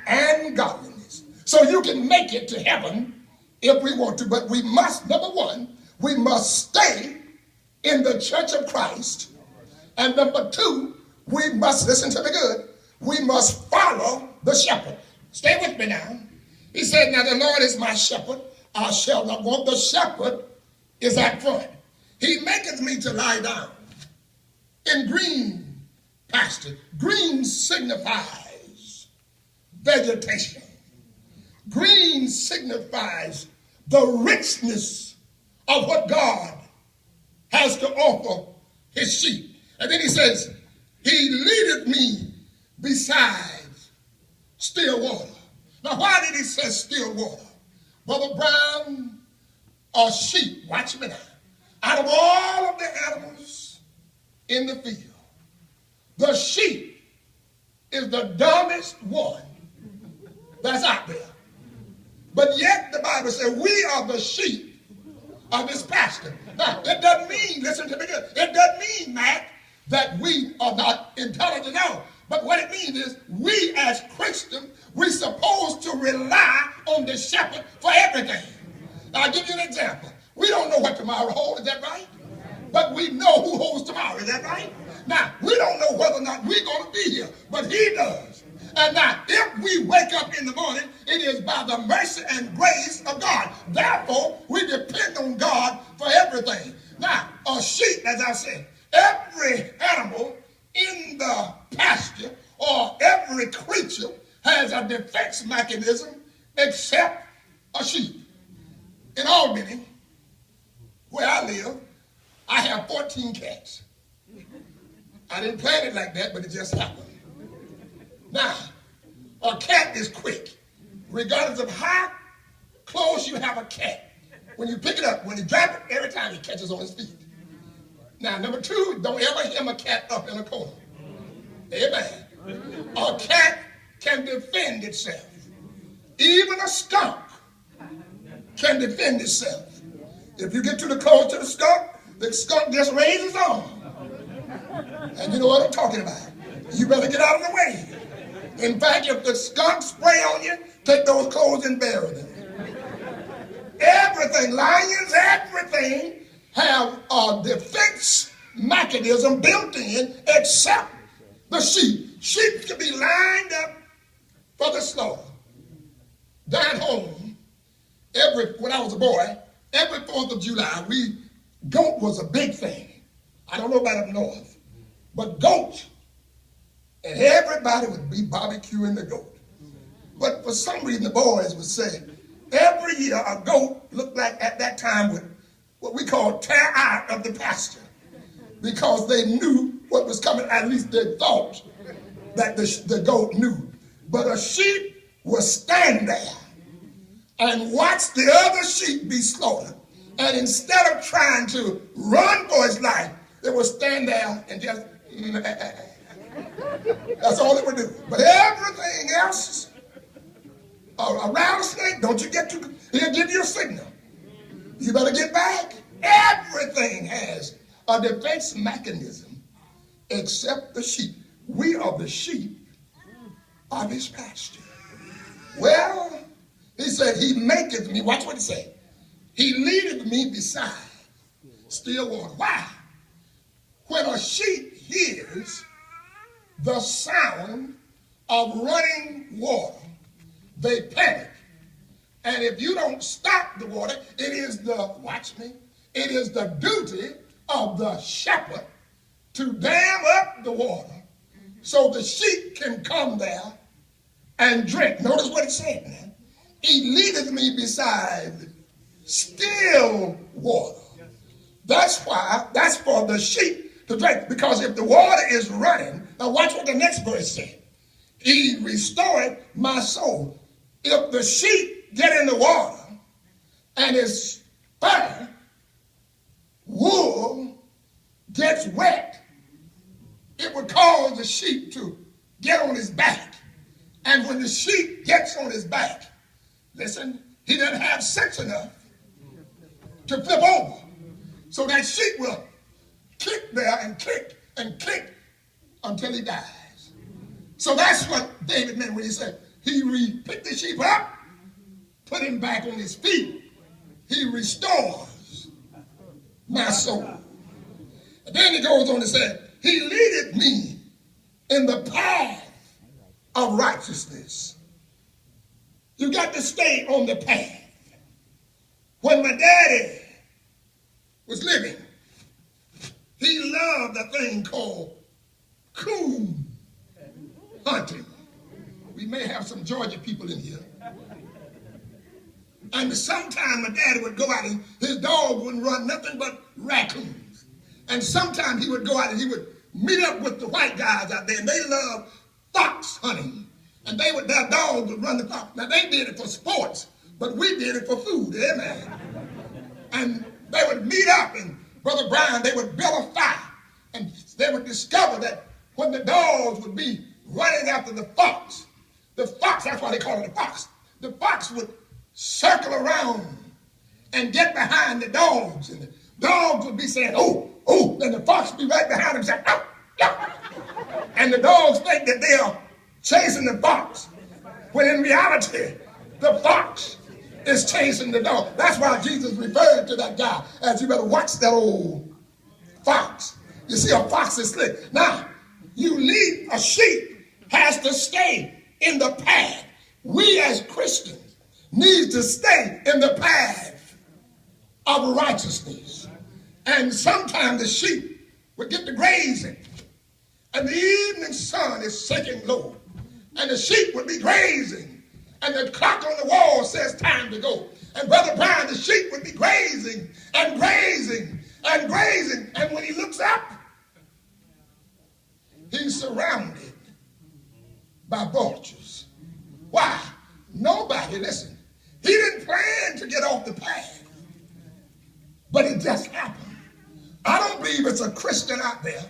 and godliness. So you can make it to heaven if we want to, but we must, number one, we must stay in the church of Christ. And number two, we must, listen to me good, we must follow the shepherd. Stay with me now. He said, now the Lord is my shepherd, I shall not want. The shepherd is at front. He maketh me to lie down in green pasture. Green signifies vegetation. Green signifies the richness of what God has to offer his sheep. And then he says, he leadeth me beside still water. Now, why did he say still water? Brother Brown, a sheep, watch me now, out of all of the animals in the field, the sheep is the dumbest one that's out there. But yet the Bible says we are the sheep of this pasture. Now, it doesn't mean, listen to me good, it doesn't mean, Matt, that we are not intelligent at all. But what it means is we as Christians, we're supposed to rely on the shepherd for everything. Now, I'll give you an example. We don't know what tomorrow holds, is that right? But we know who holds tomorrow, is that right? Now, we don't know whether or not we're going to be here, but he does. And now, if we wake up in the morning, it is by the mercy and grace of God. Therefore, we depend on God for everything. Now, a sheep, as I said, every animal in the pasture or every creature has a defense mechanism except a sheep. In Albany, where I live, I have 14 cats. I didn't plan it like that, but it just happened. Now, a cat is quick. Regardless of how close you have a cat, when you pick it up, when you drop it, every time he catches on his feet. Now, number two, don't ever hem a cat up in a corner. Amen. A cat can defend itself. Even a skunk can defend itself. If you get too close to the skunk just raises his arm. And you know what I'm talking about. You better get out of the way. In fact, if the skunk spray on you, take those clothes and bury them. Everything, lions, everything have a defense mechanism built in except the sheep. Sheep can be lined up for the slaughter. Down home, when I was a boy, every 4th of July, goat was a big thing. I don't know about up north, but goat, and everybody would be barbecuing the goat. But for some reason, the boys would say, every year a goat looked like at that time would what we call tear out of the pasture, because they knew what was coming. At least they thought that the goat knew. But a sheep would stand there and watch the other sheep be slaughtered. And instead of trying to run for his life, they would stand there and just, that's all they would do. But everything else, a rattlesnake, don't you get to, he'll give you a signal. You better get back. Everything has a defense mechanism except the sheep. We are the sheep of his pasture. Well, he said, he maketh me, watch what he said. He leadeth me beside still water. Why? When a sheep hears the sound of running water, they panic. And if you don't stop the water, it is it is the duty of the shepherd to dam up the water so the sheep can come there and drink. Notice what it said, man. He leadeth me beside still water. That's for the sheep to drink. Because if the water is running, now watch what the next verse said. He restored my soul. If the sheep get in the water and its fur, wool gets wet, it would cause the sheep to get on his back. And when the sheep gets on his back, listen, he doesn't have sense enough to flip over. So that sheep will kick there and kick until he dies. So that's what David meant when he said, He picked the sheep up, put him back on his feet. He restores my soul. And then he goes on to say, he leadeth me in the path of righteousness. You got to stay on the path. When my daddy was living, he loved a thing called coon hunting. We may have some Georgia people in here. And sometimes my daddy would go out and his dog wouldn't run nothing but raccoons. And sometimes he would go out and he would meet up with the white guys out there, and they loved fox hunting. And their dogs would run the fox. Now they did it for sports, but we did it for food, amen. And they would meet up, and Brother Brian, they would build a fire. And they would discover that when the dogs would be running after the fox, that's why they call it the fox would circle around and get behind the dogs. And the dogs would be saying, oh, oh, and the fox would be right behind them saying, oh, oh. And the dogs think that they are chasing the fox, when in reality, the fox is chasing the dog. That's why Jesus referred to that guy as, you better watch that old fox. You see, a fox is slick. Now, a sheep has to stay in the path. We as Christians need to stay in the path of righteousness. And sometimes the sheep would get to grazing, and the evening sun is sinking low, and the sheep would be grazing, and the clock on the wall says time to go. And Brother Brian, the sheep would be grazing and grazing and grazing, and when he looks up, he's surrounded by vultures. Why? Nobody, listen, he didn't plan to get off the path, but it just happened. I don't believe it's a Christian out there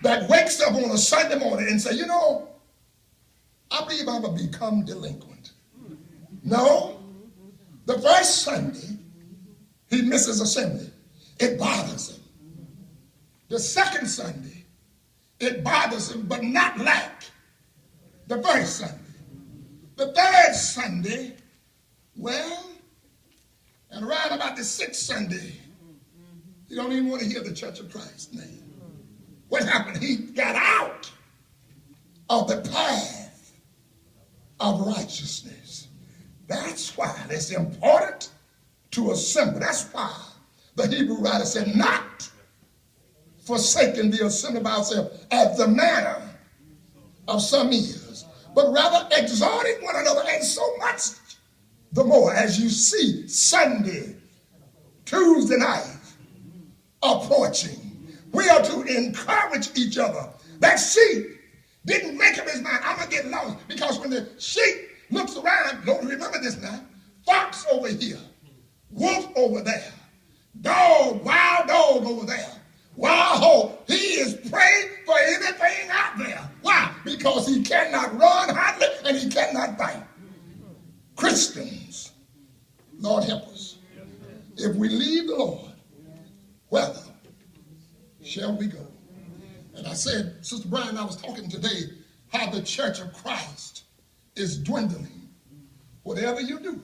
that wakes up on a Sunday morning and say, you know, I believe I'm going to become delinquent. No. The first Sunday, he misses assembly. It bothers him. The second Sunday, it bothers him, but not like the first Sunday. The third Sunday, well, and around about the sixth Sunday, you don't even want to hear the Church of Christ name. What happened? He got out of the path of righteousness. That's why it's important to assemble. That's why the Hebrew writer said, not forsaking the assembly by ourselves as the manner of some is, but rather exhorting one another, and so much the more as you see Sunday, Tuesday night approaching. We are to encourage each other. That sheep didn't make up his mind, I'm going to get lost. Because when the sheep looks around, don't remember this now, fox over here, wolf over there, dog, wild dog over there, wild hog. He is prey for anything out there. Why? Because he cannot run hardly and he cannot fight. Christians, Lord help us. If we leave the Lord, whither shall we go? And I said, Sister Brian, I was talking today how the Church of Christ is dwindling. Whatever you do,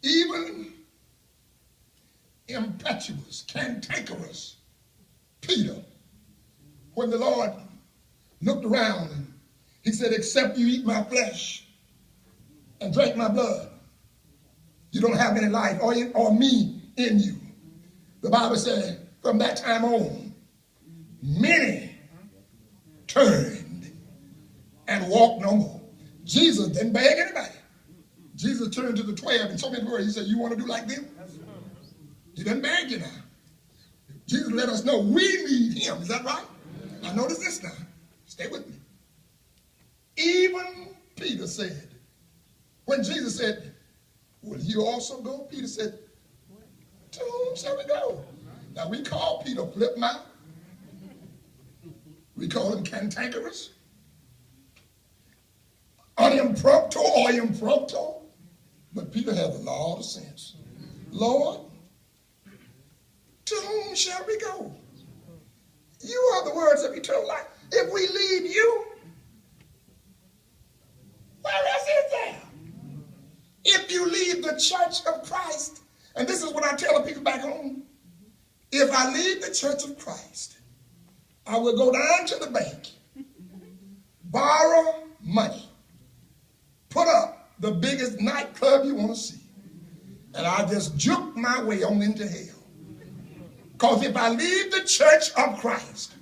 even impetuous, cantankerous Peter, when the Lord looked around and he said, except you eat my flesh and drink my blood, you don't have any life or me in you. The Bible said, from that time on, many turned and walked no more. Jesus didn't beg anybody. Jesus turned to the 12 and told me the word. He said, you want to do like them? He didn't beg you now. Jesus let us know we need him. Is that right? Now notice this now. Stay with me. Even Peter said, when Jesus said, will you also go? Peter said, to whom shall we go? Now we call Peter flip mouth. We call him cantankerous, unimpromptu or impromptu. But Peter has a lot of sense. Lord, to whom shall we go? You are the words of eternal life. If we leave you, the church of Christ, and this is what I tell the people back home, if I leave the church of Christ, I will go down to the bank, borrow money, put up the biggest nightclub you want to see, and I'll just juke my way on into hell. Because if I leave the church of Christ,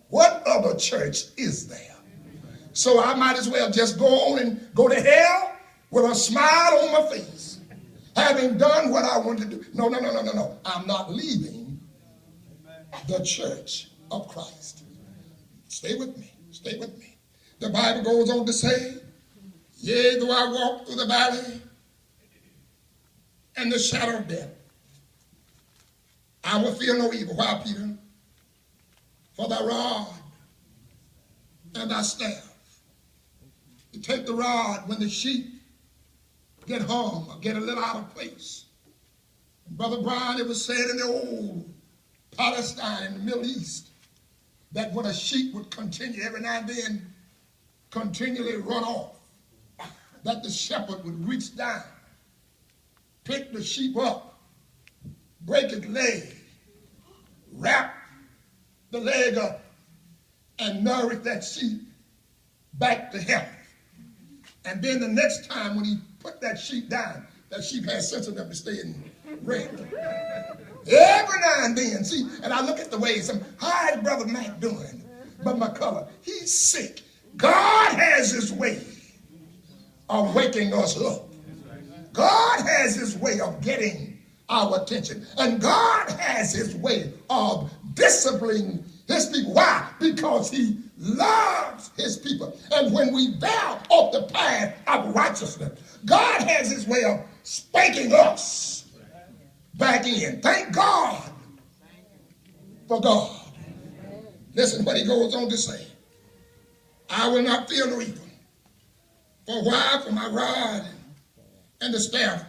what other church is there? So I might as well just go on and go to hell with a smile on my face, having done what I want to do. No. I'm not leaving the church of Christ. Stay with me. Stay with me. The Bible goes on to say, yea, though I walk through the valley and the shadow of death, I will fear no evil. Why, Peter? For thy rod and thy staff. You take the rod when the sheep get hung or get a little out of place. And Brother Brian, it was said in the old Palestine, in the Middle East, that when a sheep would continue every now and then, continually run off, that the shepherd would reach down, pick the sheep up, break its leg, wrap the leg up, and nourish that sheep back to health. And then the next time when he put that sheep down, that sheep has sense enough to stay in red. Every now and then, see, and I look at the way how is Brother Mac doing? But McCullough, he's sick. God has his way of waking us up. God has his way of getting our attention. And God has his way of disciplining his people. Why? Because he loves his people. And when we veer off the path of righteousness, God has his way of spanking us back in. Thank God for God. Listen what he goes on to say. I will not fear no evil. For why? For my rod and the staff,